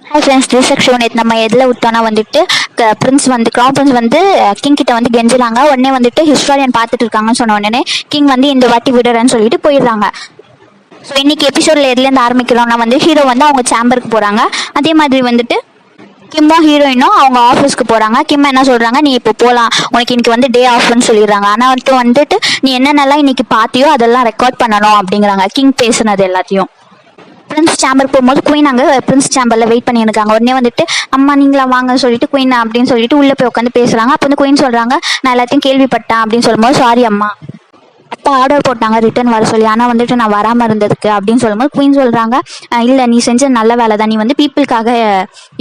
Hi friends, this section நேற்று நம்ம எதில் விட்டோன்னா வந்துட்டு பிரின்ஸ் வந்து கிரவுன் பிரின்ஸ் வந்து கிங் கிட்ட வந்து கெஞ்சுறாங்க. உடனே வந்துட்டு ஹிஸ்டாரியன் பார்த்துட்டு இருக்காங்கன்னு சொன்ன உடனே கிங் வந்து இந்த வாட்டி விடுறேன்னு சொல்லிட்டு போயிடுறாங்க. ஸோ இன்னைக்கு எபிசோட்ல எதுலேருந்து ஆரம்பிக்கிறோம்னா வந்து ஹீரோ வந்து அவங்க சேம்பருக்கு போகிறாங்க. அதே மாதிரி வந்துட்டு கிம்மும் ஹீரோயினும் அவங்க ஆஃபீஸ்க்கு போகிறாங்க. கிம் என்ன சொல்கிறாங்க, நீ இப்போ போகலாம், உனக்கு இன்னைக்கு வந்து டே ஆஃப்னு சொல்லிடுறாங்க. ஆனால் வந்துட்டு நீ என்னென்னலாம் இன்னைக்கு பார்த்தியோ அதெல்லாம் ரெக்கார்ட் பண்ணணும் அப்படிங்கிறாங்க, கிங் பேசுனது எல்லாத்தையும். பிரின்ஸ் சேம்பர் போகும்போது குயின் அங்கே பிரின்ஸ் சேம்பரில் வெயிட் பண்ணியிருக்காங்க. உடனே வந்துட்டு அம்மா நீங்களா வாங்கன்னு சொல்லிட்டு குயின் அப்படின்னு சொல்லிட்டு உள்ளே போய் உட்காந்து பேசுகிறாங்க. அப்போ வந்து குயின் சொல்கிறாங்க, நான் எல்லாத்தையும் கேள்விப்பட்டேன் அப்படின்னு சொல்லும்போது, சாரி அம்மா, அப்போ ஆர்டர் போட்டாங்க ரிட்டர்ன் வர சொல்லி, ஆனால் வந்துட்டு நான் வராமல் இருந்ததுக்கு அப்படின்னு சொல்லும்போது குயின் சொல்கிறாங்க, இல்லை நீ செஞ்ச நல்ல வேலை தான், நீ வந்து பீப்புளுக்காக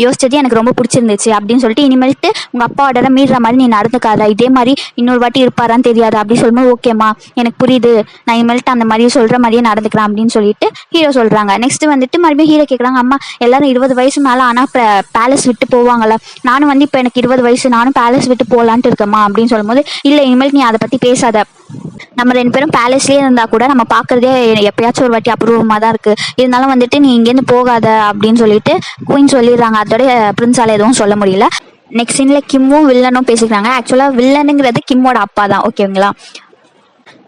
யோசிச்சது எனக்கு ரொம்ப பிடிச்சிருந்துச்சு அப்படின்னு சொல்லிட்டு, இனிமேல்ட்டு உங்கள் அப்பா ஆர்டரை மீறுற மாதிரி நீ நடந்துக்காத, இதே மாதிரி இன்னொரு வாட்டி இருப்பாரான்னு தெரியாது அப்படி சொல்லும்போது, ஓகேம்மா எனக்கு புரியுது, நான் இனிமேல்ட்டு அந்த மாதிரி சொல்கிற மாதிரியே நடந்துக்கிறேன் அப்படின்னு சொல்லிட்டு ஹீரோ சொல்கிறாங்க. நெக்ஸ்ட் வந்துட்டு மறுபடியும் ஹீரோ கேட்குறாங்க, அம்மா எல்லாரும் 20 வயசு மேலே ஆனால் பேலஸ் விட்டு போவாங்கல்ல, நானும் வந்து இப்போ எனக்கு 20 வயசு, நானும் பேலஸ் விட்டு போகலான்ட்டு இருக்கேம்மா அப்படின்னு சொல்லும்போது, இல்லை இனிமேல் நீ அதை பற்றி பேசாத, நம்ம 2 பேரும் பேலஸ்லேயே இருந்தால் கூட நம்ம பார்க்குறதே எப்பயாச்சும் ஒரு வாட்டி அபூர்வமாக தான் இருக்குது, இருந்தாலும் வந்துட்டு நீ இங்கேருந்து போகாத அப்படின்னு சொல்லிட்டு குயின் சொல்லிடுறாங்க. அதோட பிரின்ஸால் எதுவும் சொல்ல முடியல. நெக்ஸ்ட் சீனில் கிம்மும் வில்லனும் பேசிக்கிறாங்க. ஆக்சுவலாக வில்லனுங்கிறது கிம்மோட அப்பா தான், ஓகேங்களா.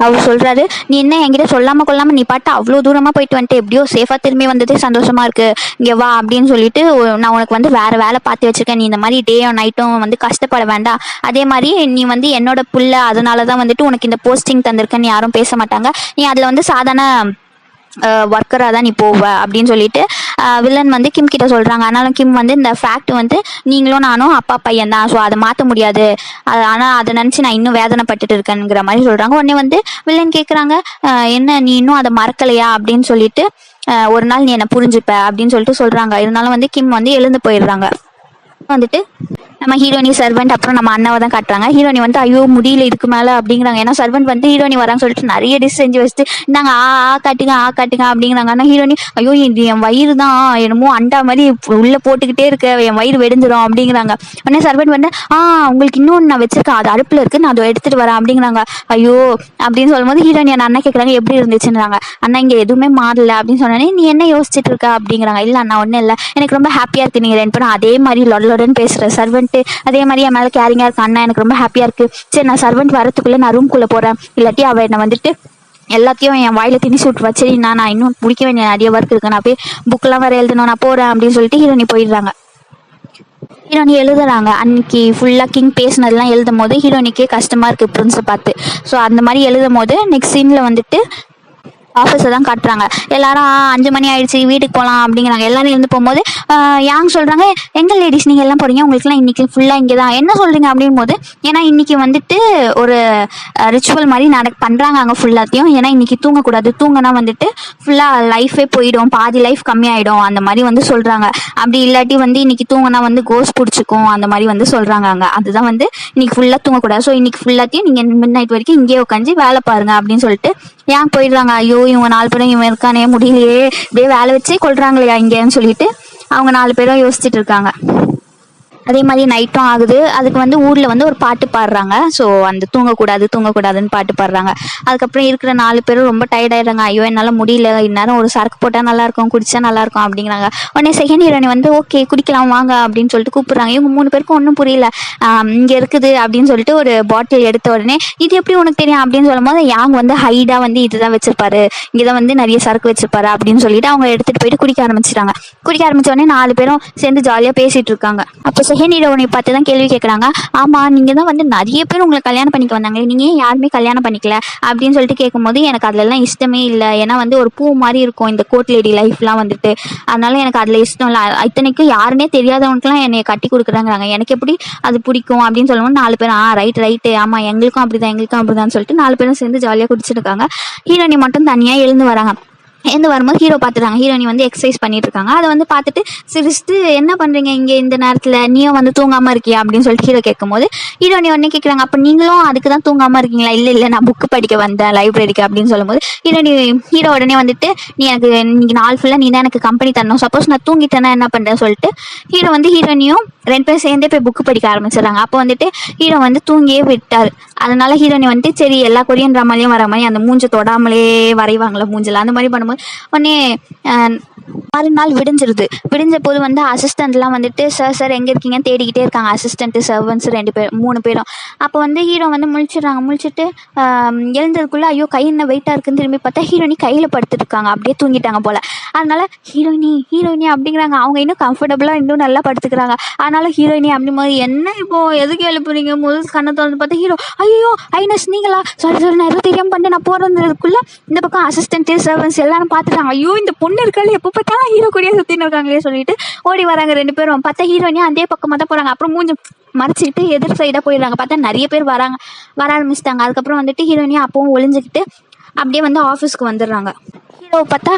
அவர் சொல்கிறாரு, நீ என்ன என்கிட்ட சொல்லாமல் கொள்ளாமல் நீ பாட்டு அவ்வளோ தூரமாக போயிட்டு வந்துட்டு எப்படியோ சேஃபாக திரும்பி வந்ததே சந்தோஷமா இருக்குது, இங்கே வா அப்படின்னு சொல்லிட்டு நான் உனக்கு வந்து வேறு வேலை பார்த்து வச்சுருக்கேன், நீ இந்த மாதிரி டேயும் நைட்டும் வந்து கஷ்டப்பட வேண்டாம், அதே மாதிரி நீ வந்து என்னோட புள்ள, அதனால தான் வந்துட்டு உனக்கு இந்த போஸ்டிங் தந்திருக்கேன்னு யாரும் பேச மாட்டாங்க, நீ அதில் வந்து சாதாரண ஒர்க்கராக தான் நீ போவ அப்படின்னு சொல்லிட்டு வில்லன் வந்து கிம் கிட்ட சொல்கிறாங்க. ஆனாலும் கிம் வந்து இந்த ஃபேக்ட் வந்து நீங்களும் நானும் அப்பா பையன் தான், ஸோ அதை மாற்ற முடியாது, ஆனால் அதை நினச்சி நான் இன்னும் வேதனைப்பட்டுட்டு இருக்கேங்கிற மாதிரி சொல்கிறாங்க. உடனே வந்து வில்லன் கேட்குறாங்க, என்ன நீ இன்னும் அதை மறக்கலையா அப்படின்னு சொல்லிட்டு, ஒரு நாள் நீ என்னை புரிஞ்சுப்ப அப்படின்னு சொல்லிட்டு சொல்கிறாங்க. இருந்தாலும் வந்து கிம் வந்து எழுந்து போயிடுறாங்க. வந்துட்டு நம்ம ஹீரோனி சர்வெண்ட் அப்புறம் நம்ம அண்ணாவை தான் காட்டுறாங்க. ஹீரோனி வந்து ஐயோ முடியல இதுக்கு மேலே அப்படிங்கிறாங்க. ஏன்னா சர்வெண்ட் வந்து ஹீரோனி வரான்னு சொல்லிட்டு நிறைய டிஷ் செஞ்சு வச்சுட்டு இந்தாங்க காட்டுங்க காட்டுங்க அப்படிங்கிறாங்க. ஆனால் ஹீரோனி ஐயோ இது என் வயிறு தான் என்னமோ அண்டா மாதிரி உள்ளே போட்டுக்கிட்டே இருக்க, என் வயிறு வெடிஞ்சிடும் அப்படிங்கிறாங்க. உடனே சர்வெண்ட் வந்து உங்களுக்கு இன்னொன்று நான் வச்சிருக்கேன், அது அடுப்பில் இருக்கு, நான் அதை எடுத்துகிட்டு வரேன் அப்படிங்கிறாங்க. ஐயோ அப்படின்னு சொல்லும்போது ஹீரோனி அண்ணா கேட்குறாங்க எப்படி இருந்துச்சுன்றாங்க. அண்ணா இங்கே எதுவுமே மாறல அப்படின்னு சொன்னோன்னே நீ என்ன யோசிச்சுட்டு இருக்க அப்படிங்கிறாங்க. இல்லை அண்ணா ஒன்றும் இல்லை, எனக்கு ரொம்ப ஹாப்பியாக இருக்குது, நீங்கள் 2 பேரும் அதே மாதிரி லொடலொடன்னு பேசுகிற சர்வெண்ட் அதே மாதிரி என் மேலே கேரிங்காக இருக்கு, அண்ணா எனக்கு ரொம்ப ஹாப்பியாக இருக்குது, சரி நான் சர்வெண்ட் வரத்துக்குள்ளே நான் ரூம்குள்ளே போகிறேன், இல்லாட்டி அவள் என்னை வந்துட்டு எல்லாத்தையும் என் வாயில திணிச்சு விட்டுருவா, சரி நான் இன்னும் பிடிக்க வேண்டிய நிறைய ஒர்க் இருக்கு, நான் போய் புக்கெல்லாம் வேறு எழுதணும், நான் போகிறேன் அப்படின்னு சொல்லிட்டு ஹீரோனி போயிடுறாங்க. ஹீரோனி எழுதுறாங்க. அன்னைக்கு ஃபுல்லாக கிங் பேசினதெல்லாம் எழுதும் போது ஹீரோனிக்கே கஷ்டமாக இருக்குது பிரின்ஸை பார்த்து. ஸோ அந்த மாதிரி எழுதும் போது நெக்ஸ்ட் சீனில் வந்துட்டு ஆஃபீஸை தான் காட்டுறாங்க. எல்லாரும் 5 மணி ஆயிடுச்சு வீட்டுக்கு போகலாம் அப்படிங்கிறாங்க. எல்லாரும் இருந்து போகும்போது யாங் சொல்கிறாங்க, எங்கள் லேடிஸ் நீங்கள் எல்லாம் போகிறீங்க, உங்களுக்குலாம் இன்றைக்கி ஃபுல்லாக இங்கே தான் என்ன சொல்கிறீங்க அப்படின் போது, ஏன்னா இன்றைக்கி வந்துட்டு ஒரு ரிச்சுவல் மாதிரி பண்ணுறாங்க அங்கே ஃபுல்லாத்தையும். ஏன்னா இன்றைக்கி தூங்கக்கூடாது, தூங்கினா வந்துட்டு ஃபுல்லாக லைஃபே போயிடும், பாதி லைஃப் கம்மியாயிடும் அந்த மாதிரி வந்து சொல்கிறாங்க. அப்படி இல்லாட்டி வந்து இன்றைக்கி தூங்கினா வந்து கோஸ் பிடிச்சிக்கும் அந்த மாதிரி வந்து சொல்கிறாங்க அங்கே. அதுதான் வந்து இன்றைக்கி ஃபுல்லாக தூங்கக்கூடாது, ஸோ இன்றைக்கி ஃபுல்லாத்தையும் நீங்கள் மிட் நைட் வரைக்கும் இங்கேயே உட்காந்து வேலை பாருங்க அப்படின்னு சொல்லிட்டு ஏன் போயிடுறாங்க. ஐயோ இவங்க 4 பேரும் இவன் இருக்கானே முடியலையே, இப்படியே வேலை வச்சே கொள்றாங்களையா இங்கேன்னு சொல்லிட்டு அவங்க 4 பேரும் யோசிச்சுட்டு இருக்காங்க. அதே மாதிரி நைட்டும் ஆகுது. அதுக்கு வந்து ஊரில் வந்து ஒரு பாட்டு பாடுறாங்க. ஸோ அந்த தூங்கக்கூடாதுன்னு பாட்டு பாடுறாங்க. அதுக்கப்புறம் இருக்கிற 4 பேரும் ரொம்ப டயர்டாயிடுறாங்க. ஐயோ என்னால் முடியல, இந்நேரம் ஒரு சரக்கு போட்டால் நல்லாயிருக்கும், குடிச்சா நல்லாயிருக்கும் அப்படிங்கிறாங்க. உடனே செகண்ட் ஹீரோனி வந்து ஓகே குடிக்கலாம் வாங்க அப்படின்னு சொல்லிட்டு கூப்பிட்றாங்க. இவங்க 3 பேருக்கும் ஒன்றும் புரியல. இங்கே இருக்குது அப்படின்னு சொல்லிட்டு ஒரு பாட்டில் எடுத்த உடனே இது எப்படி உனக்கு தெரியும் அப்படின்னு சொல்லும்போது யாங் வந்து ஹைடாக வந்து இதுதான் வச்சிருப்பாரு, இங்கே தான் வந்து நிறைய சரக்கு வச்சிருப்பாரு அப்படின்னு சொல்லிட்டு அவங்க எடுத்துகிட்டு போயிட்டு குடிக்க ஆரம்பிச்சிட்டாங்க. குடிக்க ஆரம்பிச்ச உடனே 4 பேரும் சேர்ந்து ஜாலியாக பேசிகிட்டு இருக்காங்க. அப்போ செகண்ட் ஹீரோனை பார்த்து தான் கேள்வி கேட்குறாங்க, ஆமாம் நீங்கள் தான் வந்து நிறைய பேர் உங்களை கல்யாணம் பண்ணிக்க வந்தாங்க, நீங்கள் ஏன் யாருமே கல்யாணம் பண்ணிக்கல அப்படின்னு சொல்லிட்டு கேட்கும்போது எனக்கு அதுலலாம் இஷ்டமே இல்லை, ஏன்னா வந்து ஒரு பூ மாதிரி இருக்கும் இந்த கோர்ட் லேடி லைஃப்லாம் வந்துட்டு, அதனால எனக்கு அதில் இஷ்டம் இல்லை, இத்தனைக்கும் யாருன்னே தெரியாதவனுக்குலாம் என்னை கட்டி கொடுக்குறாங்கிறாங்க, எனக்கு எப்படி அது பிடிக்கும் அப்படின்னு சொல்லும்போது 4 பேரும் ரைட்டு ஆமாம் எங்களுக்கும் அப்படிதான் சொல்லிட்டு 4 பேரும் சேர்ந்து ஜாலியாக குடிச்சிருக்காங்க. ஹீரோனி மட்டும் தனியாக எழுந்து வராங்க. எழுந்து வரும்போது ஹீரோ பார்த்துட்டாங்க. ஹீரோனி வந்து எக்ஸசைஸ் பண்ணிட்டு இருக்காங்க. அதை வந்து பார்த்துட்டு சிரிச்சுட்டு என்ன பண்ணுறீங்க இங்கே இந்த நேரத்தில், நீயும் வந்து தூங்காமல் இருக்கியா அப்படின்னு சொல்லிட்டு ஹீரோ கேட்கும்போது ஹீரோனி உடனே கேட்குறாங்க, அப்போ நீங்களும் அதுக்கு தான் தூங்காமல் இருக்கீங்களா? இல்லை நான் புக்கு படிக்க வந்தேன் லைப்ரரிக்கு அப்படின்னு சொல்லும்போது ஹீரோ உடனே வந்துட்டு நீ எனக்கு இன்னைக்கு நாள் ஃபுல்லாக நீ தான் எனக்கு கம்பெனி தரணும், சப்போஸ் நான் தூங்கிட்டேன்னா என்ன பண்ணுறேன்னு சொல்லிட்டு ஹீரோ வந்து ஹீரோனியும் 2 பேரும் சேர்ந்தே போய் புக்கு படிக்க ஆரம்பிச்சிடுறாங்க. அப்போ வந்துட்டு ஹீரோ வந்து தூங்கியே விட்டார். அதனால ஹீரோனி வந்துட்டு சரி எல்லா கொரியன் ட்ராமாலையும் வர மாதிரி அந்த மூஞ்சை தொடாமலே வரைவாங்களா மூஞ்சில், அந்த மாதிரி பண்ணும்போது உடனே மறுநாள் விடிஞ்சிருது. விடிஞ்ச போது வந்து அசிஸ்டண்ட்லாம் வந்துட்டு சார் எங்கே இருக்கீங்கன்னு தேடிக்கிட்டே இருக்காங்க. அசிஸ்டண்ட்டு சர்வன்ட்ஸ் 3 பேரும். அப்போ வந்து ஹீரோ வந்து முழிச்சிடுறாங்க. முழிச்சிட்டு எழுந்ததுக்குள்ளே ஐயோ கை என்ன வெயிட்டாக இருக்குன்னு திரும்பி பார்த்தா ஹீரோயினி கையில் படுத்துட்டு இருக்காங்க. அப்படியே தூங்கிட்டாங்க போல். அதனால ஹீரோயினி அப்படிங்கிறாங்க. அவங்க இன்னும் கம்ஃபர்டபுளாக இன்னும் நல்லா படுத்துக்கிறாங்க. அதனால ஹீரோயினி அப்படிங்கும்போது என்ன இப்போ எதுக்கு எழுப்புறீங்க? முதல் கண்ணை திறந்து பார்த்தா ஹீரோ ஐயோ ஐனஸ் நீங்களா? சாரி நான் எதுவும் தெரியாமல் பண்ணி நான் போகிறதுக்குள்ளே இந்த பக்கம் அசிஸ்டண்ட்டு சர்வன்ட்ஸ் எல்லாரும் பார்த்துட்டாங்க. ஐயோ இந்த பொண்ணு இருக்காள் எப்போ பார்த்தாலும் ஹீரோ கூடயே சுற்றின்னு இருக்காங்களே சொல்லிட்டு ஓடி வராங்க 2 பேரும். பார்த்தா ஹீரோயினியும் அதே பக்கமாக தான் போகிறாங்க. அப்புறம் மூஞ்சி மறைச்சிக்கிட்டு எதிர் சைடாக போயிடுறாங்க. பார்த்தா நிறைய பேர் வர ஆரம்பிச்சிட்டாங்க. அதுக்கப்புறம் வந்துட்டு ஹீரோயினியும் அப்பவும் ஒளிஞ்சிக்கிட்டு அப்படியே வந்து ஆஃபீஸ்க்கு வந்துடுறாங்க. ஹீரோ பார்த்தா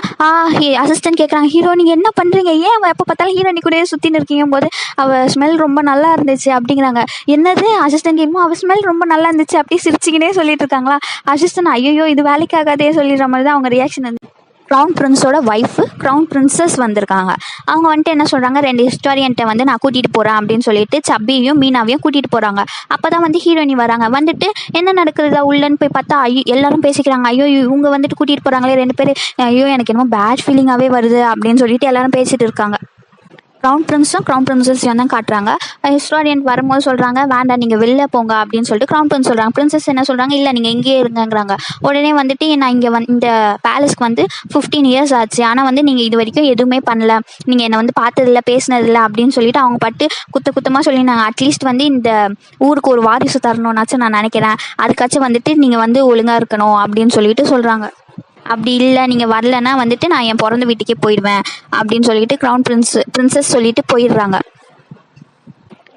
அசிஸ்டன்ட் கேட்குறாங்க, ஹீரோ நீங்கள் என்ன பண்ணுறீங்க? ஏன் எப்போ பார்த்தாலும் ஹீரோயினி கூடயே சுற்றின்னு இருக்கீங்க போது அவள் ஸ்மெல் ரொம்ப நல்லா இருந்துச்சு அப்படிங்கிறாங்க. என்னது அசிஸ்டன்ட் கேட்கும், அவள் ஸ்மெல் ரொம்ப நல்லா இருந்துச்சு அப்படி சிரிச்சிக்கினே சொல்லிட்டு இருக்காங்களா. அசிஸ்டன்ட் ஐயோ இது வேலைக்காகாதே சொல்லிடுற மாதிரி தான் அவங்க ரியாக்ஷன் வந்து. க்ரௌன் பிரின்ஸோட ஒய்ஃபு க்ரௌன் பிரின்சஸ் வந்திருக்காங்க. அவங்க வந்துட்டு என்ன சொல்கிறாங்க, 2 ஹிஸ்டாரியன்ட்டை வந்து நான் கூட்டிகிட்டு போகிறேன் அப்படின்னு சொல்லிட்டு சப்பியையும் மீனாவையும் கூட்டிகிட்டு போகிறாங்க. அப்போ தான் வந்து ஹீரோயினி வராங்க. வந்துட்டு என்ன நடக்குதுதா உள்ளன்னு போய் பார்த்தா எல்லாரும் பேசிக்கிறாங்க. ஐயோ இவங்க வந்துட்டு கூட்டிகிட்டு போகிறாங்களே 2 பேர், ஐயோ எனக்கு என்னமோ பேட் ஃபீலிங்காகவே வருது அப்படின்னு சொல்லிட்டு எல்லாரும் பேசிகிட்டு இருக்காங்க. க்ரௌன் பிரின்ஸும் க்ரௌன் பிரின்சஸையும் தான் காட்டுறாங்க. ஹிஸ்டாரியன் வரும்போது சொல்கிறாங்க வேண்டாம் நீங்கள் வெளில போங்க அப்படின்னு சொல்லிட்டு க்ரௌன் பிரின்ஸ் சொல்கிறாங்க. பிரின்சஸ் என்ன சொல்கிறாங்க, இல்லை நீங்கள் இங்கேயே இருங்கங்கிறாங்க. உடனே வந்துட்டு நான் இங்கே இந்த பேலஸ்க்கு வந்து 15 இயர்ஸ் ஆச்சு, ஆனால் வந்து நீங்கள் இது வரைக்கும் எதுவுமே பண்ணல, நீங்கள் என்னை வந்து பார்த்ததில்ல பேசினதில்லை அப்படின்னு சொல்லிட்டு அவங்க பட்டு குத்தமாக சொல்லியிருந்தாங்க. அட்லீஸ்ட் வந்து இந்த ஊருக்கு ஒரு வாரிசு தரணும்னாச்சும் நான் நினைக்கிறேன், அதுக்காச்சும் வந்துட்டு நீங்கள் வந்து ஒழுங்காக இருக்கணும் அப்படின்னு சொல்லிட்டு சொல்கிறாங்க. அப்படி இல்லை நீங்கள் வரலன்னா வந்துட்டு நான் என் பிறந்த வீட்டுக்கே போயிடுவேன் அப்படின்னு சொல்லிட்டு க்ரௌன் பிரின்சஸ் சொல்லிட்டு போயிடுறாங்க.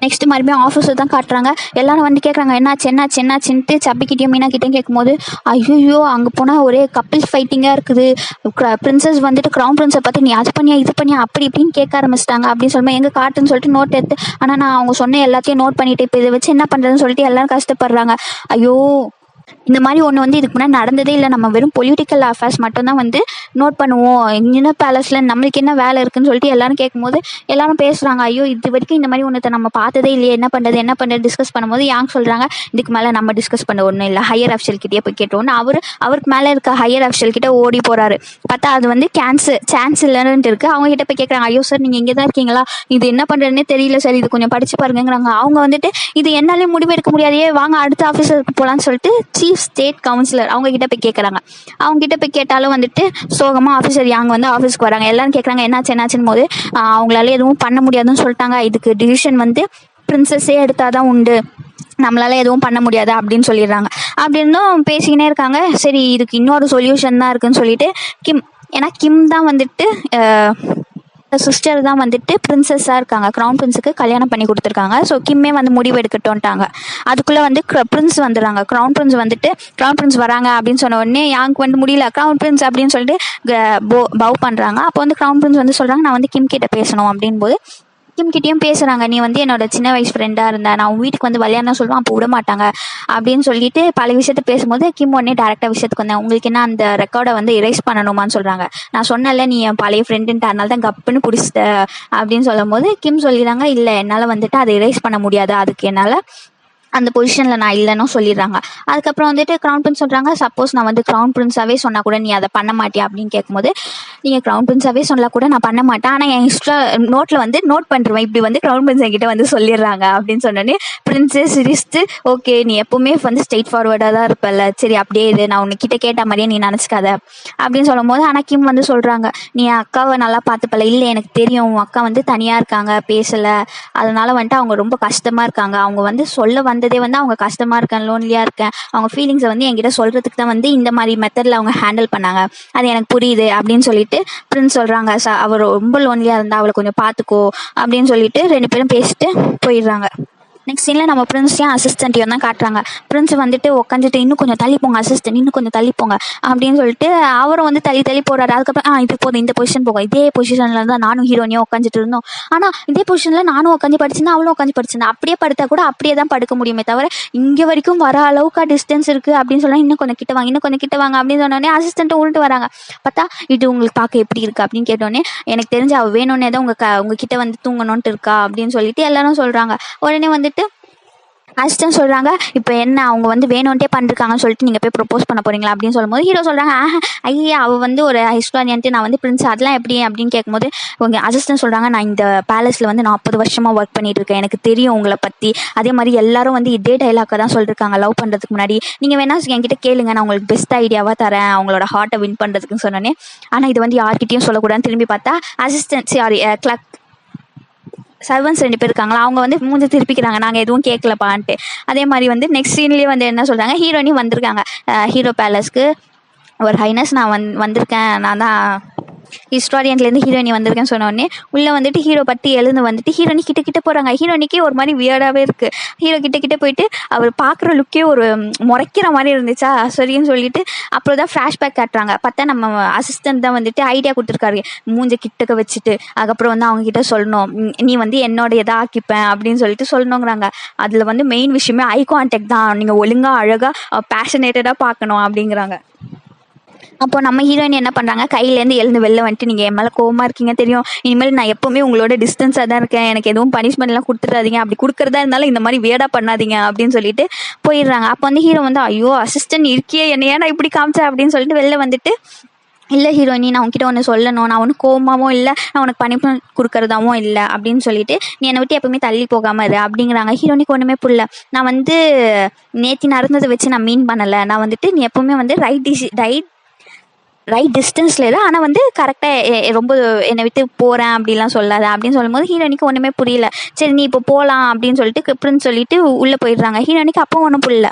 நெக்ஸ்ட் மறுபடியும் ஆஃபீஸர் தான் காட்டுறாங்க. எல்லாரும் வந்து கேட்குறாங்க என்னாச்சுன்ட்டு சப்பிக்கிட்டையும் மீனாக்கிட்டையும் கேட்கும்போது ஐயோ அங்கே போனால் ஒரே கப்பிள் ஃபைட்டிங்காக இருக்குது. பிரின்சஸ் வந்துட்டு க்ரௌன் பிரின்ஸை பார்த்து நீ அது பண்ணியா இது பண்ணியா அப்படி இப்படின்னு கேட்க ஆரம்பிச்சிட்டாங்க அப்படின்னு சொல்லும்போது எங்கே காட்டுன்னு சொல்லிட்டு நோட் எடுத்து, ஆனால் நான் அவங்க சொன்ன எல்லாத்தையும் நோட் பண்ணிட்டு இப்போ இதை வச்சு என்ன பண்ணுறதுன்னு சொல்லிட்டு எல்லாரும் கஷ்டப்படுறாங்க. ஐயோ இந்த மாதிரி ஒன்று வந்து இதுக்கு முன்னாடி நடந்ததே இல்லை. நம்ம வெறும் பொலிட்டிக்கல் அஃபேர்ஸ் மட்டும்தான் வந்து நோட் பண்ணுவோம். இன்னும் பேலஸில் நம்மளுக்கு என்ன வேலை இருக்குன்னு சொல்லிட்டு எல்லாரும் கேட்கும்போது எல்லாரும் பேசுகிறாங்க. ஐயோ இது வரைக்கும் இந்த மாதிரி ஒன்றத்தை நம்ம பார்த்ததே இல்லையே, என்ன பண்ணுறது டிஸ்கஸ் பண்ணும்போது யாங்க சொல்கிறாங்க, இதுக்கு மேலே நம்ம டிஸ்கஸ் பண்ண ஒன்றும் இல்லை, ஹையர் அஃபிஷியல்கிட்டே போய் கேட்டோன்னு அவருக்கு மேலே இருக்க ஹையர் அஃபிஷியல்கிட்ட ஓடி போகிறாரு. பார்த்தா அது வந்து சான்ஸ் இல்லைன்னு இருக்குது. அவங்க கிட்ட போய் கேட்குறாங்க, ஐயோ சார் நீங்கள் இங்கே தான் இருக்கீங்களா, இது என்ன பண்ணுறதுன்னே தெரியல சார், இது கொஞ்சம் படிச்சு பாருங்கிறாங்க. அவங்க வந்துட்டு இது என்னாலே முடிவெடுக்க முடியாதே, வாங்க அடுத்த ஆஃபீஸருக்கு போகலான்னு சொல்லிட்டு சீஃப் ஸ்டேட் கவுன்சிலர் அவங்க கிட்ட போய் கேட்குறாங்க. அவங்க கிட்ட போய் கேட்டாலும் வந்துட்டு சோகமாக ஆஃபீஸர் யாங்க வந்து ஆஃபீஸ்க்கு வராங்க. எல்லாரும் கேட்குறாங்க என்னாச்சுன்னு போது அவங்களால எதுவும் பண்ண முடியாதுன்னு சொல்லிட்டாங்க. இதுக்கு டிசிஷன் வந்து பிரின்சஸே எடுத்தாதான் உண்டு, நம்மளால எதுவும் பண்ண முடியாது அப்படின்னு சொல்லிடுறாங்க. அப்படி இருந்தும் பேசிக்கினே இருக்காங்க. சரி இதுக்கு இன்னொரு சொல்யூஷன் தான் இருக்குன்னு சொல்லிட்டு கிம் தான் வந்துட்டு சிஸ்டர் தான் வந்துட்டு பிரின்சஸாக இருக்காங்க, க்ரௌன் பிரின்ஸுக்கு கல்யாணம் பண்ணி கொடுத்துருக்காங்க. ஸோ கிம்மே வந்து முடிவு எடுக்கட்டோன்ட்டாங்க. அதுக்குள்ளே வந்து பிரின்ஸ் வந்துடுறாங்க. க்ரௌன் பிரின்ஸ் வராங்க அப்படின்னு சொன்ன உடனே யாங்க்கு வந்து முடியல, க்ரௌன் பிரின்ஸ் அப்படின்னு சொல்லிட்டு பவ் பண்ணுறாங்க. அப்போ வந்து க்ரௌன் பிரின்ஸ் வந்து சொல்கிறாங்க நான் வந்து கிம் கிட்ட பேசணும் அப்படின் போது கிம்கிட்டையும் பேசுகிறாங்க, நீ வந்து என்னோட சின்ன வயசு ஃப்ரெண்டாக இருந்த, நான் உன் வீட்டுக்கு வந்து விளையாடணும் சொல்லுவேன் அப்போ விட மாட்டாங்க அப்படின்னு சொல்லிட்டு பல விஷயத்த பேசும்போது கிம் உடனே டேரெக்டாக விஷயத்துக்கு வந்தேன், உங்களுக்கு என்ன அந்த ரெக்கார்டை வந்து எரேஸ் பண்ணணுமான்னு சொல்கிறாங்க. நான் சொன்னல நீ என் பழைய ஃப்ரெண்டுன்ட்டு அதனால தான் கப்புன்னு பிடிச்சிட்ட அப்படின்னு சொல்லும் போது கிம் சொல்லிடுறாங்க, இல்லை என்னால் வந்துட்டு அதை எரேஸ் பண்ண முடியாது, அதுக்கு என்னால் அந்த பொசிஷனில் நான் இல்லைன்னு சொல்லிடுறாங்க. அதுக்கப்புறம் வந்துட்டு க்ரௌன் பிரின்ஸ் சொல்கிறாங்க, சப்போஸ் நான் வந்து க்ரௌன் பிரின்ஸாகவே சொன்னால் கூட நீ அதை பண்ண மாட்டியா அப்படின்னு கேட்கும்போது, நீங்கள் க்ரௌன் பிரின்ஸாகவே சொன்னால் கூட நான் பண்ண மாட்டேன், ஆனால் என் எக்ஸ்ட்ரா நோட்டில் வந்து நோட் பண்ணுறேன் இப்படி வந்து க்ரௌன் பிரின்ஸ் என்கிட்ட வந்து சொல்லிடுறாங்க அப்படின்னு சொன்னோன்னே பிரின்ஸஸ் சிரிச்சுட்டு ஓகே நீ எப்போவுமே வந்து ஸ்ட்ரெயிட் ஃபார்வர்டாக தான் இருப்பல, சரி அப்படியே இது நான் உன்கிட்ட கேட்ட மாதிரியே நீ நினச்சிக்காத அப்படின்னு சொல்லும் போது, ஆனால் கிம் வந்து சொல்கிறாங்க நீ அக்காவை நல்லா பார்த்துப்பல, இல்லை எனக்கு தெரியும் உன் அக்கா வந்து தனியாக இருக்காங்க பேசலை, அதனால வந்துட்டு அவங்க ரொம்ப கஷ்டமாக இருக்காங்க, அவங்க வந்து சொல்ல வந்ததே வந்து அவங்க கஷ்டமாக இருக்கேன் லோன்லியாக இருக்கேன், அவங்க ஃபீலிங்ஸை வந்து என்கிட்ட சொல்கிறதுக்கு தான் வந்து இந்த மாதிரி மெத்தடில் அவங்க ஹேண்டில் பண்ணாங்க, அது எனக்கு புரியுது அப்படின்னு சொல்லிட்டு பிரின்ஸ் சொல்கிறாங்க. அவர் ரொம்ப லோன்லியாக இருந்தால் அவளை கொஞ்சம் பார்த்துக்கோ அப்படின்னு சொல்லிட்டு 2 பேரும் பேசிட்டு போயிடுறாங்க. நெக்ஸ்ட் சீனில் நம்ம பிரின்ஸையும் அசிஸ்டண்ட்டையும் தான் காட்டுறாங்க. பிரின்ஸ் வந்துட்டு உட்காந்துட்டு இன்னும் கொஞ்சம் தள்ளி போங்க அசிஸ்டன்ட், இன்னும் கொஞ்சம் தள்ளி போங்க அப்படின்னு சொல்லிட்டு அவரும் வந்து தள்ளி போகிறாரு. அதுக்கப்புறம் இது போதும் இந்த பொசிஷன் போகும், இதே பொசிஷனில் தான் நானும் ஹீரோனியும் உட்காந்துட்டு இருந்தோம், ஆனால் இதே பொசிஷனில் நானும் உட்காந்து படிச்சிருந்தேன் அவளும் உட்காந்து படிச்சிருந்தேன், அப்படியே படுத்தா கூட அப்படியே தான் படுக்க முடியுமே தவிர இங்கே வரைக்கும் வர அளவுக்கு டிஸ்டன்ஸ் இருக்குது அப்படின்னு சொன்னால் இன்னும் கொஞ்சம் கிட்ட வாங்க அப்படின்னு சொன்னோடனே அசிஸ்டண்ட்டும் உள்ட்டு வராங்க. பார்த்தா இது உங்களுக்கு பார்க்க எப்படி இருக்குது அப்படின்னு கேட்டோடனே எனக்கு தெரிஞ்சு அவள் வேணும்னே தான் உங்ககிட்ட வந்து தூங்கணுன்ட்டு இருக்கா அப்படின்னு சொல்லிட்டு எல்லாரும் சொல்கிறாங்க. உடனே வந்துட்டு அசிஸ்டன்ட் சொல்கிறாங்க, இப்போ என்ன அவங்க வந்து வேணும்ன்ட்டே பண்ணிருக்காங்கன்னு சொல்லிட்டு நீங்கள் போய் ப்ரொப்போஸ் பண்ண போகிறீங்களா அப்படின்னு சொல்லும்போது ஹீரோ சொல்கிறாங்க, ஐயா அவள் வந்து ஒரு ஹிஸ்டாரியன்ட்டு, நான் வந்து பிரின்ஸ், அதெல்லாம் எப்படி அப்படின்னு கேட்கும்போது உங்கள் அசிஸ்டன்ட் சொல்கிறாங்க, நான் இந்த பேலஸில் வந்து 40 வருஷமாக ஒர்க் பண்ணிட்டு இருக்கேன், எனக்கு தெரியும் உங்களை பற்றி. அதே மாதிரி எல்லாரும் வந்து இதே டைலாக்கை தான் சொல்லியிருக்காங்க லவ் பண்ணுறதுக்கு முன்னாடி. நீங்கள் வேணா என்கிட்ட கேளுங்க, நான் உங்களுக்கு பெஸ்ட் ஐடியாவாக தரேன் அவங்களோட ஹார்ட்டை வின் பண்ணுறதுக்குன்னு சொன்னோன்னே, ஆனால் இது வந்து யார்கிட்டையும் சொல்லக்கூடாதுன்னு திரும்பி பார்த்தா அசிஸ்டன்ட் சாரி கிளர்க் சர்வன்ஸ் 2 பேர் இருக்காங்களா, அவங்க வந்து மூஞ்சி திருப்பிக்கிறாங்க, நாங்கள் எதுவும் கேட்கலப்பான்ட்டு. அதே மாதிரி வந்து நெக்ஸ்ட் சீன்லேயே வந்து என்ன சொல்கிறாங்க, ஹீரோயினி வந்திருக்காங்க ஹீரோ பேலஸ்க்கு. ஒரு ஹைனஸ் நான் வந்திருக்கேன், நான் தான் ஹிஸ்டாரியன்லேருந்து ஹீரோயினி வந்திருக்கேன்னு சொன்னோடனே உள்ளே வந்துட்டு ஹீரோ பற்றி எழுந்து வந்துட்டு ஹீரோயினி கிட்ட போகிறாங்க. ஹீரோயினிக்கே ஒரு மாதிரி வியர்டாகவே இருக்குது. ஹீரோ கிட்ட போயிட்டு அவர் பார்க்குற லுக்கே ஒரு முறைக்கிற மாதிரி இருந்துச்சா, சரின்னு சொல்லிட்டு அப்புறம் தான் ஃப்ளாஷ்பேக் காட்டுறாங்க. பார்த்தா நம்ம அசிஸ்டன்ட் தான் வந்துட்டு ஐடியா கொடுத்துருக்காரு, மூஞ்ச கிட்டக்க வச்சுட்டு அதுக்கப்புறம் வந்து அவங்க கிட்ட சொல்லணும், நீ வந்து என்னோட எதை ஆக்கிப்பேன் அப்படின்னு சொல்லிட்டு சொல்லணுங்கிறாங்க. அதில் வந்து மெயின் விஷயமே ஐ கான்டாக்ட் தான், நீங்கள் ஒழுங்காக அழகாக பேஷனேட்டடாக பார்க்கணும் அப்படிங்கிறாங்க. அப்போ நம்ம ஹீரோயின் என்ன பண்ணுறாங்க, கையிலேருந்து எழுந்து வெளில வந்துட்டு, நீங்கள் என் மேலே கோவமாக இருக்கீங்க தெரியும், இனிமேல் நான் எப்போவுமே உங்களோட டிஸ்டன்ஸாக தான் இருக்கேன், எனக்கு எதுவும் பனிஷ்மெண்ட்லாம் கொடுத்துடாதீங்க, அப்படி கொடுக்குறதா இருந்தாலும் இந்த மாதிரி வேடாக பண்ணாதீங்க அப்படின்னு சொல்லிட்டு போயிடுறாங்க. அப்போ வந்து ஹீரோ வந்து ஐயோ அசிஸ்டன்ட் இருக்கியே, என்ன ஏன்னா இப்படி காமிச்சா அப்படின்னு சொல்லிட்டு வெளில வந்துட்டு, இல்லை ஹீரோயினி நான் உன்கிட்ட ஒன்று சொல்லணும், நான் ஒன்றும் கோவமாகவும் இல்லை, நான் உனக்கு பனிஷ்மெண்ட் கொடுக்குறதாவும் இல்லை அப்படின்னு சொல்லிட்டு நீ என்னை விட்டு எப்பவுமே தள்ளி போகாமல் இரு அப்படிங்கிறாங்க. ஹீரோனிக்கு ஒன்றுமே புரியல. நான் வந்து நேற்று நடந்ததை வச்சு நான் மீன் பண்ணலை, நான் வந்துட்டு நீ எப்பவுமே வந்து ரைட் டிஸ்டன்ஸில் இல்லை, ஆனால் வந்து கரெக்டாக ரொம்ப என்னை விட்டு போகிறேன் அப்படிலாம் சொல்லாத அப்படின்னு சொல்லும்போது ஹீரோனிக்கு ஒன்றுமே புரியல. சரி நீ இப்போ போகலாம் அப்படின்னு சொல்லிட்டு பிரின்ஸ் சொல்லிட்டு உள்ளே போயிடுறாங்க. ஹீரோனிக்கு அப்போ ஒன்றும் புரியல.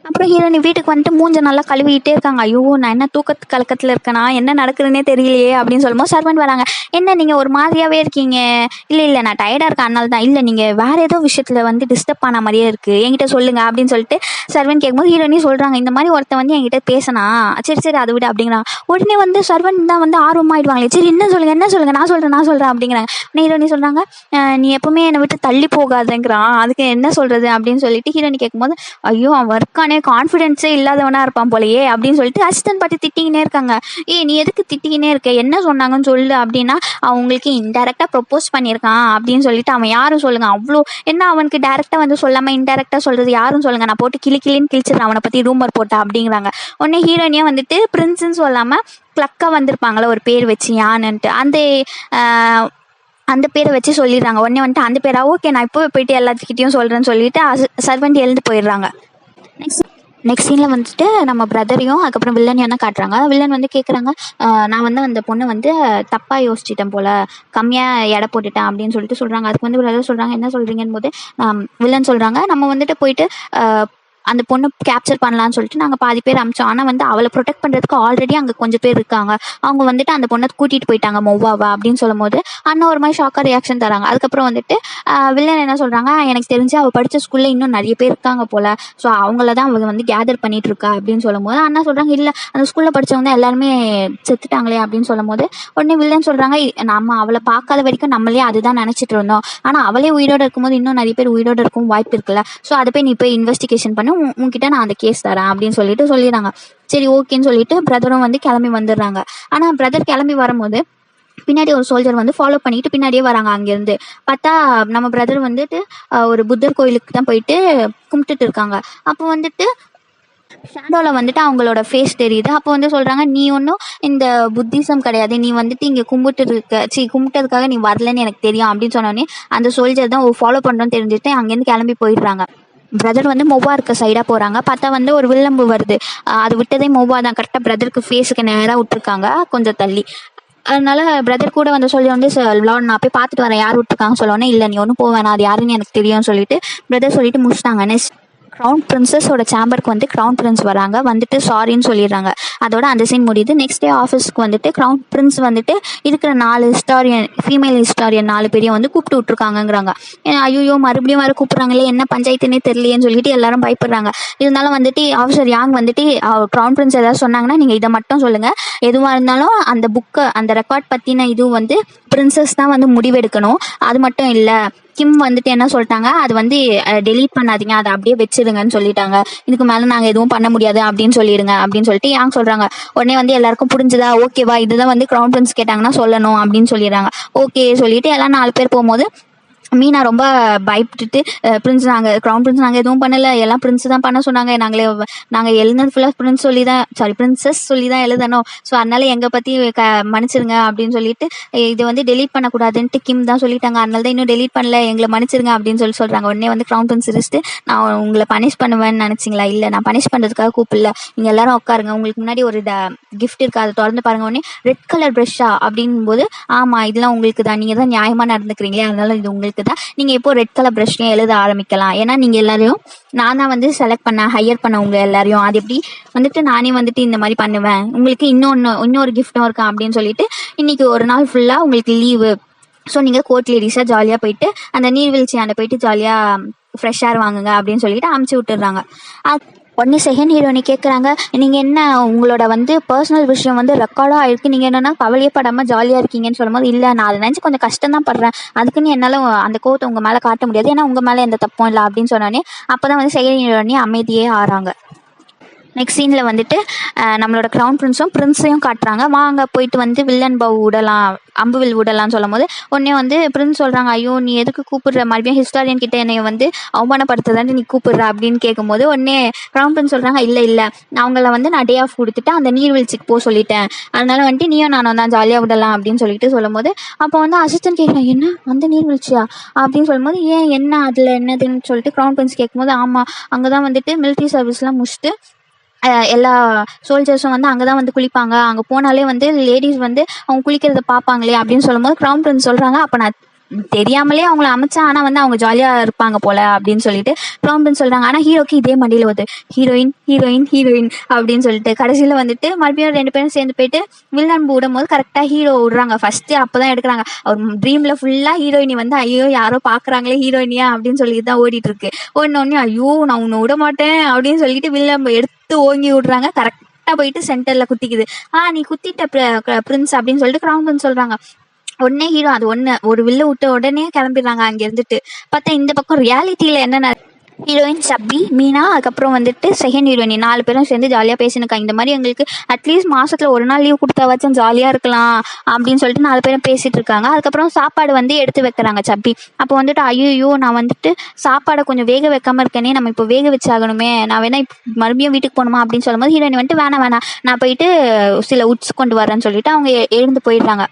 அப்புறம் ஹீரோனி வீட்டுக்கு வந்துட்டு மூஞ்ச நல்லா கழுவிக்கிட்டே இருக்காங்க. ஐயோ நான் என்ன தூக்கத்து கலக்கத்தில் இருக்கேனா, என்ன நடக்குதுன்னே தெரியலையே அப்படின்னு சொல்லும்போது சர்வன்ட் வராங்க. என்ன நீங்கள் ஒரு மாதிரியாகவே இருக்கீங்க, இல்லை நான் டயர்டாக இருக்கேன் அதனால தான், இல்லை நீங்கள் வேறு ஏதோ விஷயத்தில் வந்து டிஸ்டர்ப் பண்ண மாதிரியே இருக்குது, என்கிட்ட சொல்லுங்கள் அப்படின்னு சொல்லிட்டு சர்வன்ட் கேட்கும்போது ஹீரோனி சொல்கிறாங்க, இந்த மாதிரி ஒருத்தன் வந்து என்கிட்ட பேசினா, சரி அதை விட அப்படிங்கிறாங்க. உடனே வந்து சர்வன்ட் தான் வந்து ஆர்வமாயிடுவாங்களே, சரி என்ன சொல்லுங்கள் நான் சொல்கிறேன் அப்படிங்கிறாங்க. உடனே ஹீரோனி சொல்கிறாங்க, நீ எப்பவுமே என்னை விட்டு தள்ளி போகாதுங்கிறான், அதுக்கு என்ன சொல்கிறது அப்படின்னு சொல்லிட்டு ஹீரோனி கேட்கும்போது ஐயோ அவன் இருக்கானே கான்ஃபிடென்ஸே இல்லாதவனா இருப்பான் போலயே அப்படின்னு சொல்லிட்டு அசிஸ்டன்ட் பாட்டி திட்டிக்கினே இருக்காங்க. நீ எதுக்கு திட்டிக்கினே இருக்க, என்ன சொன்னாங்கன்னு சொல்லு அப்படின்னா, அவங்களுக்கு இன்டெரக்டா ப்ரொப்போஸ் பண்ணியிருக்கான் அப்படின்னு சொல்லிட்டு அவன் யாரும் சொல்லுங்க, அவ்வளோ என்ன அவனுக்கு டேரக்டா வந்து சொல்லாம இன்டெரக்டா சொல்றது யாரும் சொல்லுங்க, நான் போட்டு கிளின்னு கிழிச்சிடறேன் அவனை பத்தி ரூமர் போட்டா அப்படிங்கிறாங்க. உடனே ஹீரோனியா வந்துட்டு பிரின்ஸ்ன்னு சொல்லாம கிளக்கா வந்திருப்பாங்களா ஒரு பேர் வச்சு யானுன்ட்டு, அந்த பேரை வச்சு சொல்லிடுறாங்க. உடனே வந்துட்டு அந்த பேரா ஓகே நான் இப்போ போயிட்டு எல்லாத்துக்கிட்டையும் சொல்றேன்னு சொல்லிட்டு சர்வெண்ட் எழுந்து போயிடுறாங்க. நெக்ஸ்ட் சீனில் வந்துட்டு நம்ம பிரதரையும் அதுக்கப்புறம் வில்லனையும் தான் காட்டுறாங்க. வில்லன் வந்து கேட்குறாங்க, நான் வந்து அந்த பொண்ணை வந்து தப்பாக யோசிச்சிட்டேன் போல், கம்மியாக எடை போட்டுட்டேன் அப்படின்னு சொல்லிட்டு சொல்கிறாங்க. அதுக்கு வந்து பிரதர் சொல்கிறாங்க, என்ன சொல்கிறீங்கன்னு போது வில்லன் சொல்கிறாங்க, நம்ம வந்துட்டு போயிட்டு அந்த பொண்ணு கேப்சர் பண்ணலான்னு சொல்லிட்டு நாங்கள் பாதி பேர் அமிச்சோம், ஆனால் வந்து அவளை ப்ரொடெக்ட் பண்ணுறதுக்கு ஆல்ரெடி அங்கே கொஞ்சம் பேர் இருக்காங்க, அவங்க வந்துட்டு அந்த பொண்ணை கூட்டிகிட்டு போயிட்டாங்க மொவ்வாவா அப்படின்னு சொல்லும் போது அண்ணா ஒரு மாதிரி ஷாக்காக ரியாக்ஷன் தராங்க. அதுக்கப்புறம் வந்துட்டு வில்லன் என்ன சொல்கிறாங்க, எனக்கு தெரிஞ்சு அவள் படித்த ஸ்கூலில் இன்னும் நிறைய பேர் இருக்காங்க போல், ஸோ அவங்கள தான் அவங்க வந்து கேதர் பண்ணிட்டு இருக்கா அப்படின்னு சொல்லும் போது அண்ணா சொல்கிறாங்க, இல்லை அந்த ஸ்கூலில் படித்தவங்க தான் எல்லாருமே செத்துட்டாங்களே அப்படின்னு சொல்லும் போது உடனே வில்லன் சொல்கிறாங்க, நம்ம அவளை பார்க்காத வரைக்கும் நம்மளே அதுதான் நினச்சிட்டு இருந்தோம், ஆனால் அவளே உயிரோடு இருக்கும்போது இன்னும் நிறைய பேர் உயிரோடு இருக்கும் வாய்ப்பு இருக்குல்ல, ஸோ அதை போய் நீ போய் இன்வெஸ்டிகேஷன் பண்ணி உங்ககிட்ட நான் அந்த கேஸ் தரேன் அப்படின்னு சொல்லிட்டு சொல்லிடுறாங்க. சரி ஓகேன்னு சொல்லிட்டு பிரதரும் வந்து கிளம்பி வந்துடுறாங்க. ஆனா பிரதர் கிளம்பி வரும்போது பின்னாடி ஒரு சோல்ஜர் வந்து ஃபாலோ பண்ணிட்டு பின்னாடியே வராங்க. அங்கேருந்து பார்த்தா நம்ம பிரதர் வந்துட்டு ஒரு புத்தர் கோயிலுக்கு தான் போயிட்டு கும்பிட்டுட்டு இருக்காங்க. அப்போ வந்துட்டு ஷேடோவில் வந்துட்டு அவங்களோட ஃபேஸ் தெரியுது. அப்போ வந்து சொல்கிறாங்க, நீ ஒன்றும் இந்த புத்திசம் கிடையாது, நீ வந்துட்டு இங்கே கும்பிட்டதுக்காக நீ வரலன்னு எனக்கு தெரியும் அப்படின்னு சொன்னோடனே அந்த சோல்ஜர் தான் ஃபாலோ பண்ணுறோன்னு தெரிஞ்சுட்டு அங்கேருந்து கிளம்பி போயிடுறாங்க. பிரதர் வந்து மொவ்வா இருக்க சைடாக போகிறாங்க. பார்த்தா வந்து ஒரு வில்லம்பு வருது, அது விட்டதே மொவ்வா தான், கரெக்டாக பிரதருக்கு ஃபேஸுக்கு நேராக விட்டுருக்காங்க கொஞ்சம் தள்ளி. அதனால பிரதர் கூட வந்து சொல்லி வந்து லார்ட் நான் போய் பார்த்துட்டு வரேன் யார் விட்டுருக்காங்க சொல்லோன்னே, இல்லை நீ ஒன்றும் போவேன் அது யாருன்னு எனக்கு தெரியும்னு சொல்லிட்டு பிரதர் சொல்லிட்டு முடிச்சிட்டாங்க. நெக்ஸ்ட் க்ரௌன் பிரின்ஸஸோட சேம்பருக்கு வந்து க்ரௌன் பிரின்ஸ் வராங்க, வந்துட்டு சாரின்னு சொல்லிடுறாங்க. அதோட அந்த சீன் முடியுது. நெக்ஸ்ட் டே ஆஃபீஸ்க்கு வந்துட்டு க்ரௌன் பிரின்ஸ் வந்துட்டு இருக்கிற 4 ஹிஸ்டாரியன் ஃபீமேல் ஹிஸ்டாரியன் 4 பேரையும் வந்து கூப்பிட்டு விட்ருக்காங்கங்கிறாங்க. ஐயோ மறுபடியும் வேறு கூப்பிட்றாங்களே, என்ன பஞ்சாயத்துன்னே தெரியலையேன்னு சொல்லிட்டு எல்லாரும் பயப்படுறாங்க. இருந்தாலும் வந்துட்டு ஆஃபீஸர் யாங் வந்துட்டு க்ரௌன் பிரின்ஸ் ஏதாவது சொன்னாங்கன்னா நீங்கள் இதை மட்டும் சொல்லுங்கள், எதுவாக இருந்தாலும் அந்த புக்கை அந்த ரெக்கார்ட் பற்றின இதுவும் வந்து பிரின்சஸ் தான் வந்து முடிவெடுக்கணும், அது மட்டும் இல்லை கிம் வந்துட்டு என்ன சொல்லிட்டாங்க, அது வந்து டெலீட் பண்ணாதீங்க, அதை அப்படியே வச்சிருங்கன்னு சொல்லிட்டாங்க, இதுக்கு மேலே நாங்கள் எதுவும் பண்ண முடியாது அப்படின்னு சொல்லிடுங்க அப்படின்னு சொல்லிட்டு யாங் சொல்கிறாங்க. உடனே வந்து எல்லாருக்கும் புரிஞ்சுதா, ஓகேவா இதுதான் வந்து க்ரௌன் பிரின்ஸ் கேட்டாங்கன்னா சொல்லணும் அப்படின்னு சொல்லிடுறாங்க. ஓகே சொல்லிட்டு எல்லாம் 4 பேர் போகும்போது மீனா ரொம்ப பயப்பட்டுட்டு பிரின்ஸ் நாங்கள் க்ரௌன் பிரின்ஸ் நாங்கள் எதுவும் பண்ணலை, எல்லாம் பிரின்ஸ் தான் பண்ண சொன்னாங்க, நாங்கள் எழுதுனது ஃபுல்லாக பிரின்ஸ் சொல்லி தான் பிரின்சஸ் சொல்லி தான் எழுதணும், ஸோ அதனால எங்கள் பற்றி மன்னிச்சிருங்க அப்படின்னு சொல்லிட்டு இது வந்து டெலீட் பண்ணக்கூடாதுன்ட்டு கிம் தான் சொல்லிட்டாங்க, அதனால தான் இன்னும் டெலீட் பண்ணல, எங்களை மன்னிச்சிருங்க அப்படின்னு சொல்கிறாங்க. உடனே வந்து க்ரௌன் பிரின்ஸ் இருந்துட்டு நான் உங்களை பனிஷ் பண்ணுவேன்னு நினச்சிங்களா, இல்லை நான் பனிஷ் பண்ணுறதுக்காக கூப்பிடல, நீங்கள் எல்லாரும் உட்காருங்க, உங்களுக்கு முன்னாடி ஒரு கிஃப்ட் இருக்குது அதை திறந்து பாருங்க. உடனே ரெட் கலர் ப்ரெஷ்ஷா அப்படின் போது ஆமாம் இதெல்லாம் உங்களுக்கு தான், நீங்கள் தான் நியாயமாக நடந்துக்கிறீங்களே அதனால இது உங்களுக்கு தான், நீங்கள் இப்போ ரெட் கலர் ப்ரஷ்லையும் எழுத ஆரம்பிக்கலாம், ஏன்னா நீங்கள் எல்லாரையும் நான் தான் வந்து செலக்ட் பண்ண ஹையர் பண்ண உங்க எல்லாரையும், அது எப்படி வந்துட்டு நானே வந்துட்டு இந்த மாதிரி பண்ணுவேன், உங்களுக்கு இன்னொரு கிஃப்டும் இருக்கா அப்படின்னு சொல்லிட்டு இன்னைக்கு ஒரு நாள் ஃபுல்லாக உங்களுக்கு லீவு, ஸோ நீங்கள் கோர்ட் லேடிஸாக ஜாலியாக போயிட்டு அந்த நீர்வீழ்ச்சியாண்ட போயிட்டு ஜாலியாக ஃப்ரெஷ் ஏர் வாங்குங்க அப்படின்னு சொல்லிட்டு அமுச்சு விட்டுடுறாங்க. உடனே செகண்ட் ஹீரோயினி கேட்குறாங்க, நீங்கள் என்ன உங்களோட வந்து பர்சனல் விஷயம் வந்து ரெக்கார்டாக ஆயிருக்கு, நீங்கள் என்னென்னா கவலையே படாமல் ஜாலியாக இருக்கீங்கன்னு சொல்லும்போது, இல்லை நான் அதை நினச்சி கொஞ்சம் கஷ்டம் தான் படுறேன், அதுக்குன்னு என்னால் அந்த கோவத்தை உங்கள் மேலே காட்ட முடியாது, ஏன்னா உங்கள் மேலே எந்த தப்பும் இல்லை அப்படின்னு சொன்னோடனே அப்போ தான் வந்து செகண்ட் ஹீரோயினி அமைதியே ஆறாங்க. நெக்ஸ்ட் சீனில் வந்துட்டு நம்மளோட க்ரௌன் பிரின்ஸையும் காட்டுறாங்க, வாங்க போயிட்டு வந்து வில்லன் பவ் விடலாம், அம்புவில் விடலாம்னு சொல்லும் போது உடனே வந்து பிரின்ஸ் சொல்கிறாங்க, ஐயோ நீ எதுக்கு கூப்பிடுற, மறுபடியும் ஹிஸ்டாரியன் கிட்ட என்னை வந்து அவமானப்படுத்துதான்ட்டு நீ கூப்பிடுற அப்படின்னு கேட்கும்போது உடனே க்ரௌன் பிரின்ஸ் சொல்கிறாங்க, இல்லை அவங்கள வந்து நான் டே ஆஃப் கொடுத்துட்டு அந்த நீர்வீழ்ச்சிக்கு போக சொல்லிட்டேன், அதனால வந்துட்டு நீயும் நானும் தான் ஜாலியாக விடலாம் அப்படின்னு சொல்லிட்டு சொல்லும்போது அப்போ வந்து அசிஸ்டன்ட் கேட்குறேன், என்ன அந்த நீர்வீழ்ச்சியா அப்படின்னு சொல்லும்போது ஏன் என்ன அதில் என்னதுன்னு சொல்லிட்டு க்ரௌன் பிரின்ஸ் கேட்கும்போது ஆமாம் அங்கே தான் வந்துட்டு மிலிட்ரி சர்வீஸ்லாம் முடிச்சுட்டு எல்லா சோல்ஜர்ஸும் வந்து அங்கே தான் வந்து குளிப்பாங்க, அங்கே போனாலே வந்து லேடிஸ் வந்து அவங்க குளிக்கிறத பார்ப்பாங்களே அப்படின்னு சொல்லும்போது க்ரௌன் பிரின்ஸ் சொல்கிறாங்க, அப்போ நான் தெரியாமலே அவங்கள அமைச்சேன், ஆனால் வந்து அவங்க ஜாலியாக இருப்பாங்க போல அப்படின்னு சொல்லிட்டு க்ரௌன் பிரின்ஸ் சொல்கிறாங்க. ஆனால் ஹீரோக்கு இதே மண்டியில் வருது, ஹீரோயின் அப்படின்னு சொல்லிட்டு கடைசியில் வந்துட்டு மறுபடியும் 2 பேரும் சேர்ந்து போயிட்டு வில்லன் விடும் போது கரெக்டாக ஹீரோ விடுறாங்க ஃபஸ்ட்டு, அப்போ தான் எடுக்கிறாங்க. அவர் ட்ரீமில் ஃபுல்லாக ஹீரோயினி வந்து ஐயோ யாரோ பார்க்குறாங்களே ஹீரோயினியா அப்படின்னு சொல்லிட்டு தான் ஓடிட்டு இருக்கு. ஒன்னொன்னே ஐயோ நான் உன்னை விட மாட்டேன் அப்படின்னு சொல்லிட்டு வில்லன் எடுத்து ஓங்கி விடுறாங்க, கரெக்டாக போயிட்டு சென்டரில் குத்திக்குது. நீ குத்திட்ட பிரின்ஸ் அப்படின்னு சொல்லிட்டு க்ரௌன் பிரின்ஸ் சொல்கிறாங்க. உடனே ஹீரோ அது ஒரு வில்ல விட்டு உடனே கிளம்பிடுறாங்க அங்கே இருந்துட்டு. பார்த்தா இந்த பக்கம் ரியாலிட்டியில் என்ன ஹீரோயின் சப்பி, மீனா, அதுக்கப்புறம் வந்துட்டு செகண்ட் ஹீரோயினி 4 பேரும் சேர்ந்து ஜாலியாக பேசினுக்காங்க. இந்த மாதிரி எங்களுக்கு அட்லீஸ்ட் மாதத்தில் ஒரு நாள் லீவ் கொடுத்தாவாச்சும் ஜாலியாக இருக்கலாம் அப்படின்னு சொல்லிட்டு 4 பேரும் பேசிகிட்டு இருக்காங்க. அதுக்கப்புறம் சாப்பாடு வந்து எடுத்து வைக்கிறாங்க சப்பி. அப்போ வந்துட்டு ஐயோ நான் வந்துட்டு சாப்பாடை கொஞ்சம் வேக வைக்காமல் இருக்கேனே, நம்ம இப்போ வேக வச்சாகணுமே, நான் வேணா மறுபடியும் வீட்டுக்கு போகணுமா அப்படின்னு சொல்லும்போது ஹீரோயினி வந்துட்டு வேணாம் நான் போயிட்டு சில உட்ஸ் கொண்டு வரேன்னு சொல்லிட்டு அவங்க எழுந்து போயிடுறாங்க.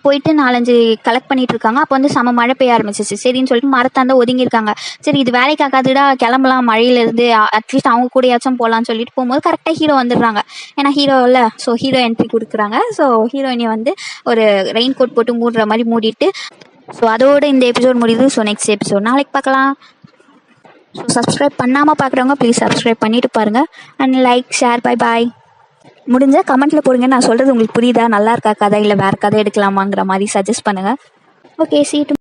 போயிட்டு 4-5 கலெக்ட் பண்ணிட்டு இருக்காங்க. அப்போ வந்து செம மழை பெய்ய ஆரம்பிச்சிச்சு. சரின்னு சொல்லிட்டு மரத்தாண்ட ஒதுங்கியிருக்காங்க. சரி இது வேலைக்கு ஆகாதுடா கிளம்பலாம் மழையிலேருந்து, அட்லீஸ்ட் அவங்க கூடயாச்சும் போகலான்னு சொல்லிட்டு போகும்போது கரெக்டாக ஹீரோ வந்துடுறாங்க. ஏன்னா ஹீரோ இல்லை, ஸோ ஹீரோ என்ட்ரி கொடுக்குறாங்க. ஸோ ஹீரோயினி வந்து ஒரு ரெயின் கோட் போட்டு மூடுற மாதிரி மூடிட்டு, ஸோ அதோட இந்த எபிசோட் முடியுது. ஸோ நெக்ஸ்ட் எபிசோட் நாளைக்கு பார்க்கலாம். ஸோ சப்ஸ்கிரைப் பண்ணாமல் பார்க்குறவங்க ப்ளீஸ் சப்ஸ்கிரைப் பண்ணிட்டு பாருங்கள். அண்ட் லைக் ஷேர் பாய். முடிஞ்சால் கமெண்ட்டில் போடுங்க, நான் சொல்கிறது உங்களுக்கு புரியுதா, நல்லா இருக்கா கதை இல்லை வேறு கதை எடுக்கலாமாங்கிற மாதிரி சஜஸ்ட் பண்ணுங்கள். Okay, see you tomorrow.